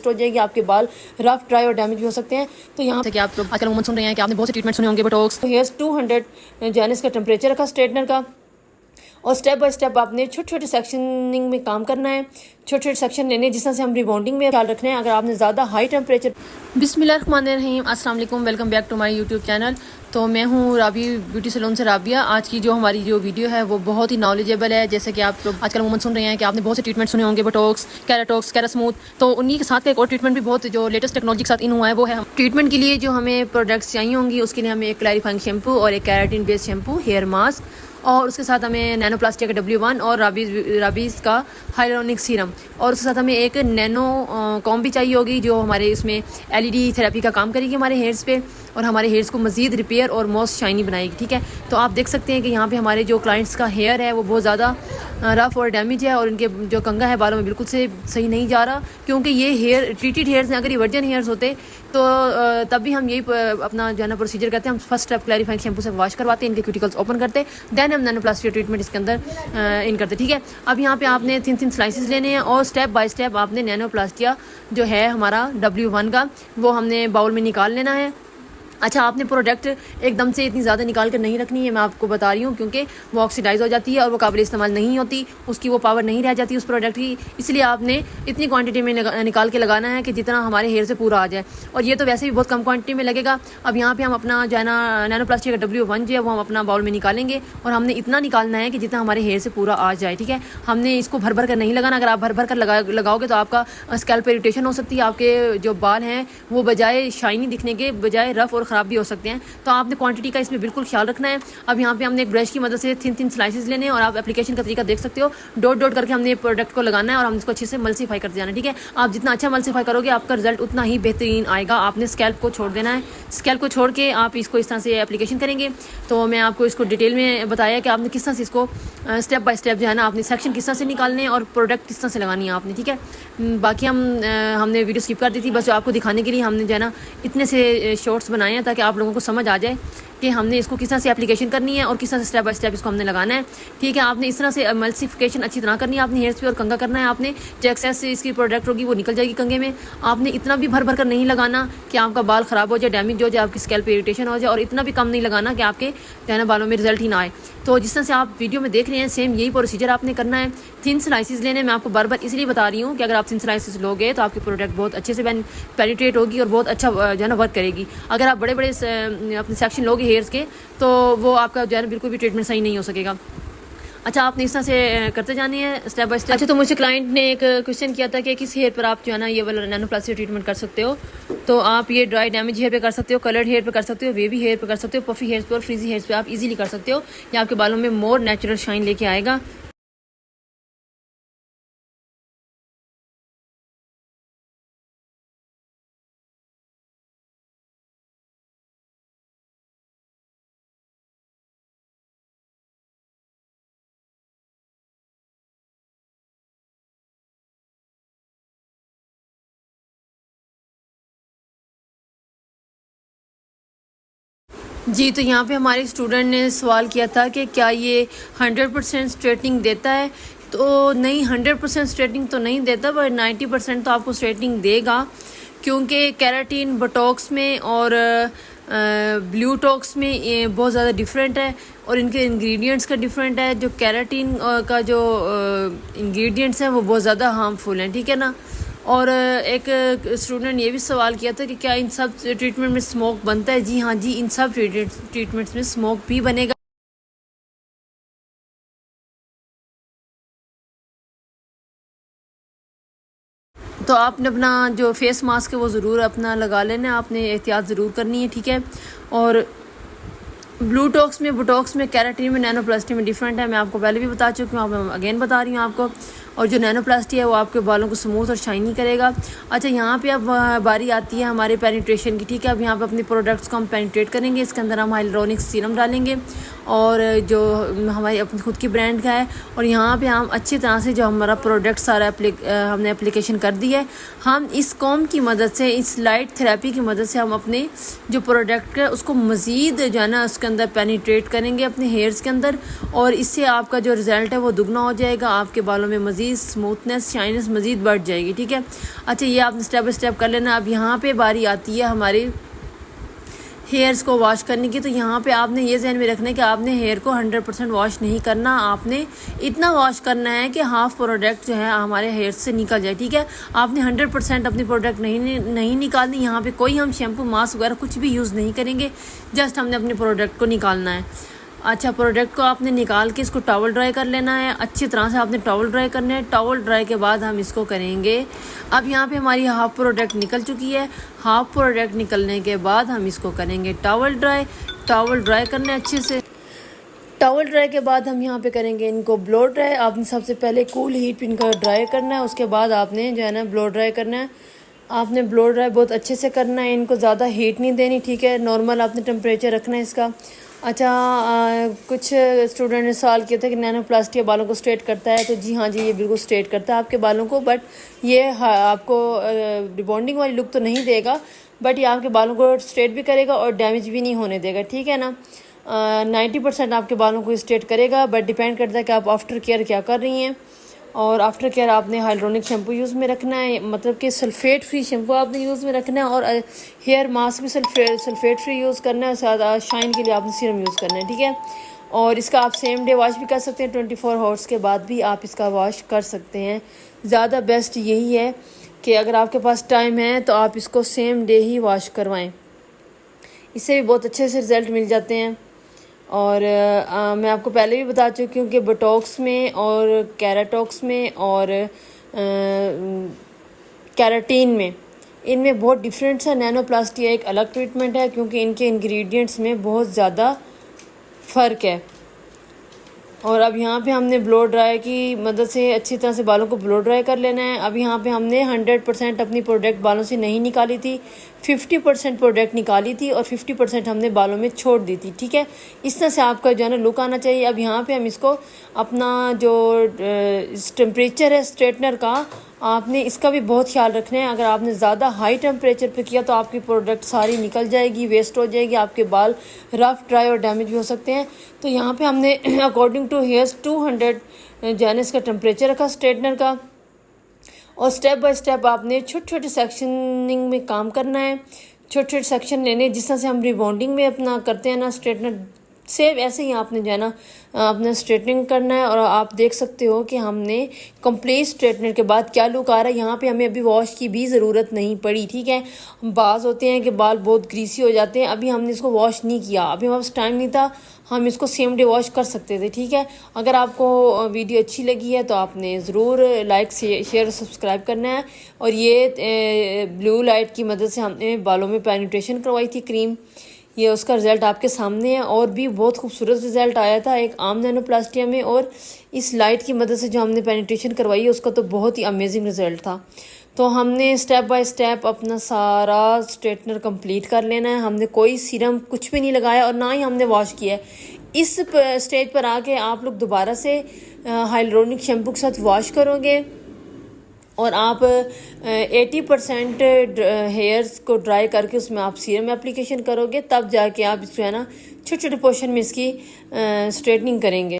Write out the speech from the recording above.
हो जाएगी, आपके बाल रफ ड्राई और डैमेज भी हो सकते हैं। तो यहाँ कि आप आजकल उम्र सुन रहे हैं कि आपने बहुत से ट्रीटमेंट सुने होंगे बोटॉक्स हेयर्स 200 जैनिस का टेम्परेचर रखा स्ट्रेटनर का, और स्टेप बाय स्टेप आपने छोटे छोटे सेक्शनिंग में काम करना है, छोटे छोटे सेक्शन लेने जिस तरह से हम रिबॉन्डिंग में ख्याल रखना है। अगर आपने ज़्यादा हाई टेम्परेचर बिस्मिल्लाहिर्रहमानिर्रहीम, अस्सलाम वालेकुम, welcome back to my YouTube channel. तो मैं हूँ राबी ब्यूटी सैलून से राबिया। आज की जो हमारी जो वीडियो है वो बहुत ही नॉलेजेबल है। जैसे कि आप लोग आजकल उम्र सुन रहे हैं कि आपने बहुत से ट्रीटमेंट सुने होंगे बोटॉक्स, कैराटॉक्स, कैरास्मूथ। तो उन्हीं के साथ एक और ट्रीटमेंट भी बहुत जो लेटेस्ट टेक्नोलॉजी के साथ इन हुआ है वो है ट्रीटमेंट के लिए जो हमें प्रोडक्ट्स चाहिए होंगी उसके लिए हमें एक क्लैरिफाइंग शैम्पू और एक keratin based shampoo, hair mask, और उसके साथ हमें नैनोप्लास्टिया का W1 और राबीज़ का हाइलोनिक सीरम, और उसके साथ हमें एक नैनो कॉम भी चाहिए होगी जो हमारे इसमें LED थेरेपी का काम करेगी हमारे हेयर्स पे और हमारे हेयर्स को मज़ीद रिपेयर और मोस्ट शाइनी बनाएगी। ठीक है, तो आप देख सकते हैं कि यहाँ पे हमारे जो क्लाइंट्स का हेयर है वो बहुत ज़्यादा रफ़ और डैमेज है और इनके जो कंघा है बालों में बिल्कुल से सही नहीं जा रहा, क्योंकि ये हेयर ट्रीटेड हेयर्स हैं। अगर ये वर्जन हेयर्स होते तो तब भी हम यही अपना जो है ना प्रोसीजर करते हैं। हम फर्स्ट स्टेप क्लैरिफाइंग शैम्पू से वॉश करवाते हैं, इनके क्यूटिकल्स ओपन करते, देन हम नैनोप्लास्टिया ट्रीटमेंट इसके अंदर इन करते। ठीक है, अब यहाँ पे आपने थिन स्लाइसेस लेने हैं और स्टेप बाय स्टेप आपने नैनोप्लास्टिया जो है हमारा W1 का वो हमने बाउल में निकाल लेना है। अच्छा, आपने प्रोडक्ट एकदम से इतनी ज़्यादा निकाल कर नहीं रखनी है, मैं आपको बता रही हूँ, क्योंकि वो ऑक्सीडाइज हो जाती है और वो काबिल इस्तेमाल नहीं होती, उसकी वो पावर नहीं रह जाती उस प्रोडक्ट की। इसलिए आपने इतनी क्वांटिटी में निकाल के लगाना है कि जितना हमारे हेयर से पूरा आ जाए, और ये तो वैसे भी बहुत कम क्वांटिटी में लगेगा। अब यहाँ पे हम अपना जो है ना नैनोप्लास्टिक का W1 जो है वो हम अपना बाउल में निकालेंगे और हमने इतना निकालना है कि जितना हमारे हेयर से पूरा आ जाए। ठीक है, हमने इसको भर भर कर नहीं लगाना। अगर आप भर भर कर लगाओगे तो आपका स्कैल्प इरिटेशन हो सकती है, आपके जो बाल हैं वो बजाय शाइनी दिखने के बजाय रफ और ख़राब भी हो सकते हैं। तो आपने क्वांटिटी का इसमें बिल्कुल ख्याल रखना है। अब यहाँ पे हमने एक ब्रश की मदद से थिन स्लाइसेस लेने हैं और आप एप्लीकेशन का तरीका देख सकते हो, डॉट डॉट करके हमने प्रोडक्ट को लगाना है और हम इसको अच्छे से मल्सीफाई करते जाना है। ठीक है, आप जितना अच्छा मल्सीफाई करोगे आपका रिजल्ट उतना ही बेहतरीन आएगा। आपने स्कैल्प को छोड़ देना है, स्कैल्प को छोड़ के आप इसको इस तरह से एप्लीकेशन करेंगे। तो मैं आपको इसको डिटेल में बताया कि आपने किस तरह से इसको स्टेप बाय स्टेप जो है ना आपने सेक्शन किस तरह से निकालने हैं और प्रोडक्ट किस तरह से लगानी है आपने। ठीक है, बाकी हमने वीडियो स्किप कर दी थी, बस आपको दिखाने के लिए हमने जो है ना इतने से शॉर्ट्स बनाए हैं ताकि आप लोगों को समझ आ जाए कि हमने इसको किस तरह से एप्लीकेशन करनी है और किस तरह से स्टेप बाय स्टेप इसको हमने लगाना है। ठीक है, आपने इस तरह से मल्सीफिकेशन अच्छी तरह करनी है अपने हेयर्स पे और कंघा करना है आपने। जो एक्सेस से इसकी प्रोडक्ट होगी वो निकल जाएगी कंघे में। आपने इतना भी भर भर कर नहीं लगाना कि आपका बाल ख़राब हो जाए, डैमेज हो जाए, आपकी स्कैल्प इरिटेशन हो जाए, और इतना भी कम नहीं लगाना कि आपके जो है ना बालों में रिजल्ट ही ना आए। तो जिस तरह से आप वीडियो में देख रहे हैं सेम यही प्रोसीजर आपने करना है। थिन स्लाइसेस लेने मैं आपको बार बार इसलिए बता रही हूँ कि अगर आप थिन स्लाइसेस लोगे तो आपकी प्रोडक्ट बहुत अच्छे से पेनिट्रेट होगी और बहुत अच्छा जो है ना वर्क करेगी। अगर आप बड़े बड़े अपने सेक्शन लोगे हेयर्स के तो वो आपका जो है ना बिल्कुल भी ट्रीटमेंट सही नहीं हो सकेगा। अच्छा, आपने इस तरह से करते जाने हैं स्टेप बाय स्टेप। अच्छा, तो मुझे क्लाइंट ने एक क्वेश्चन किया था कि किस हेयर पर आप जो है ना ये वाला नैनोप्लास्टिक ट्रीटमेंट कर सकते हो। तो आप ये ड्राई डैमेज हेयर पे कर सकते हो, कलर्ड हेयर पे कर सकते हो, वेवी हेयर पे कर सकते हो, पफी हेयर्स पे और फ्रीजी हेयर्स पे आप इजीली कर सकते हो। ये आपके बालों में मोर नेचुरल शाइन लेके आएगा। जी, तो यहाँ पे हमारे स्टूडेंट ने सवाल किया था कि क्या ये 100% स्ट्रेटनिंग देता है। तो नहीं, 100% स्ट्रेटनिंग तो नहीं देता, पर 90% तो आपको स्ट्रेटनिंग देगा, क्योंकि कैराटिन बोटॉक्स में और ब्लूटॉक्स में ये बहुत ज़्यादा डिफरेंट है और इनके इंग्रेडिएंट्स का डिफरेंट है। जो कैराटिन का जो इंग्रेडिएंट्स हैं वो बहुत ज़्यादा हार्मफुल हैं। ठीक है ना, और एक स्टूडेंट ने ये भी सवाल किया था कि क्या इन सब ट्रीटमेंट में स्मोक बनता है। जी हाँ जी, इन सब ट्रीटमेंट्स में स्मोक भी बनेगा। तो आपने अपना जो फेस मास्क है वो ज़रूर अपना लगा लेना, आपने एहतियात ज़रूर करनी है। ठीक है, और ब्लूटॉक्स में, बोटॉक्स में, कैराटिन में, नैनोप्लास्टी में डिफरेंट है। मैं आपको पहले भी बता चुकी हूँ, अब अगेन बता रही हूँ आपको। और जो नैनोप्लास्टी है वो आपके बालों को स्मूथ और शाइनी करेगा। अच्छा, यहाँ पे अब बारी आती है हमारे पेनिट्रेशन की। ठीक है, अब यहाँ पे अपने प्रोडक्ट्स को हम पेनिट्रेट करेंगे। इसके अंदर हम हाइलुरोनिक सीरम डालेंगे और जो हमारी अपनी खुद की ब्रांड का है, और यहाँ पे हम अच्छी तरह से जो हमारा प्रोडक्ट सारा हमने एप्लीकेशन कर दी है। हम इस कॉम की मदद से, इस लाइट थेरेपी की मदद से हम अपने जो प्रोडक्ट है उसको मज़ीद जो है ना उसके अंदर पेनिट्रेट करेंगे अपने हेयर्स के अंदर, और इससे आपका जो रिज़ल्ट है वो दुगना हो जाएगा। आपके बालों में मज़ीद मज़ीद स्मूथनेस शाइनेस मज़ीद बढ़ जाएगी। ठीक है, अच्छा ये आपने स्टेप बाय स्टेप कर लेना। अब यहाँ पे बारी आती है हमारे हेयर्स को वॉश करने की। तो यहाँ पे आपने ये ध्यान में रखना है कि आपने हेयर को 100% वॉश नहीं करना, आपने इतना वॉश करना है कि हाफ़ प्रोडक्ट जो है हमारे हेयर से निकल जाए। ठीक है, आपने 100% अपनी प्रोडक्ट नहीं निकालनी। यहाँ पे कोई हम शैम्पू मास्क वगैरह कुछ भी यूज़ नहीं करेंगे, जस्ट हमने अपने प्रोडक्ट को निकालना है। अच्छा, प्रोडक्ट को आपने निकाल के इसको टॉवल ड्राई कर लेना है, अच्छी तरह से आपने टॉवल ड्राई करना है। टॉवल ड्राई के बाद हम इसको करेंगे। अब यहाँ पे हमारी हाफ़ प्रोडक्ट निकल चुकी है। हाफ़ प्रोडक्ट निकलने के बाद हम इसको करेंगे टॉवल ड्राई। टॉवल ड्राई करना है अच्छे से। टॉवल ड्राई के बाद हम यहाँ पे करेंगे इनको ब्लो ड्राई। आपने सबसे पहले कूल हीट पे इनका ड्राई करना है, उसके बाद आपने जो है ना ब्लो ड्राई करना है। आपने ब्लो ड्राई बहुत अच्छे से करना है, इनको ज़्यादा हीट नहीं देनी। ठीक है, नॉर्मल आपने टेम्परेचर रखना है इसका। अच्छा, कुछ स्टूडेंट ने सवाल किया था कि नैनोप्लास्टिक बालों को स्ट्रेट करता है। तो जी हाँ जी, ये बिल्कुल स्ट्रेट करता है आपके बालों को, बट ये आपको रिबॉन्डिंग वाली लुक तो नहीं देगा, बट ये आपके बालों को स्ट्रेट भी करेगा और डैमेज भी नहीं होने देगा। ठीक है ना, 90% आपके बालों को स्ट्रेट करेगा, बट डिपेंड करता है कि आप आफ्टर केयर क्या कर रही हैं। और आफ्टर केयर आपने हाइड्रोनिक शैम्पू यूज़ में रखना है, मतलब कि सल्फेट फ्री शैम्पू आपने यूज़ में रखना है, और हेयर मास्क भी सल्फेट फ्री यूज़ करना है। साथ शाइन के लिए आपने सीरम यूज़ करना है। ठीक है, और इसका आप सेम डे वॉश भी कर सकते हैं, 24 आवर्स के बाद भी आप इसका वॉश कर सकते हैं। ज़्यादा बेस्ट यही है कि अगर आपके पास टाइम है तो आप इसको सेम डे ही वॉश करवाएँ, इससे भी बहुत अच्छे से रिज़ल्ट मिल जाते हैं। और मैं आपको पहले भी बता चुकी हूँ कि बोटॉक्स में और कैराटॉक्स में और कैराटीन में, इनमें बहुत डिफरेंस है। नैनोप्लास्टिक एक अलग ट्रीटमेंट है, क्योंकि इनके इंग्रेडिएंट्स में बहुत ज़्यादा फ़र्क है। और अब यहाँ पे हमने ब्लो ड्राई की मदद से अच्छी तरह से बालों को ब्लो ड्राई कर लेना है। अब यहाँ पे हमने 100% अपनी प्रोडक्ट बालों से नहीं निकाली थी, 50% प्रोडक्ट निकाली थी और 50% हमने बालों में छोड़ दी थी। ठीक है, इस तरह से आपका जो है ना लुक आना चाहिए। अब यहाँ पे हम इसको अपना जो टेम्परेचर है स्ट्रेटनर का, आपने इसका भी बहुत ख्याल रखना है। अगर आपने ज़्यादा हाई टेम्परेचर पे किया तो आपकी प्रोडक्ट सारी निकल जाएगी, वेस्ट हो जाएगी, आपके बाल रफ ड्राई और डैमेज भी हो सकते हैं। तो यहाँ पे हमने अकॉर्डिंग टू हेयर्स 200 जो है ना इसका टेम्परेचर रखा स्ट्रेटनर का, और स्टेप बाय स्टेप आपने छोटे छोटे सेक्शनिंग में काम करना है। छोटे छोटे सेक्शन लेने, जिस तरह से हम रिबॉन्डिंग में अपना करते हैं ना स्ट्रेटनर, सेम ऐसे ही आपने जो है ना अपना स्ट्रेटनिंग करना है। और आप देख सकते हो कि हमने कंप्लीट स्ट्रेटनर के बाद क्या लुक आ रहा है। यहाँ पे हमें अभी वॉश की भी ज़रूरत नहीं पड़ी। ठीक है, बाज़ होते हैं कि बाल बहुत ग्रीसी हो जाते हैं, अभी हमने इसको वॉश नहीं किया, अभी हमारे पास टाइम नहीं था, हम इसको सेम डे वॉश कर सकते थे। ठीक है, अगर आपको वीडियो अच्छी लगी है तो आपने ज़रूर लाइक शेयर और सब्सक्राइब करना है। और ये ब्लू लाइट की मदद से हमने बालों में पेनिट्रेशन करवाई थी क्रीम, ये उसका रिज़ल्ट आपके सामने है। और भी बहुत खूबसूरत रिज़ल्ट आया था एक आम नैनोप्लास्टिया में, और इस लाइट की मदद से जो हमने पेनिट्रेशन करवाई है उसका तो बहुत ही अमेजिंग रिज़ल्ट था। तो हमने स्टेप बाय स्टेप अपना सारा स्ट्रेटनर कंप्लीट कर लेना है। हमने कोई सीरम कुछ भी नहीं लगाया और ना ही हमने वॉश किया है। इस स्टेज पर आके आप लोग दोबारा से हाइड्रोनिक शैम्पू के साथ वॉश करोगे और आप 80% हेयर्स को ड्राई करके उसमें आप सीरम एप्लीकेशन करोगे, तब जाके आप जो है ना छोटे छोटे पोर्शन में इसकी स्ट्रेटनिंग करेंगे।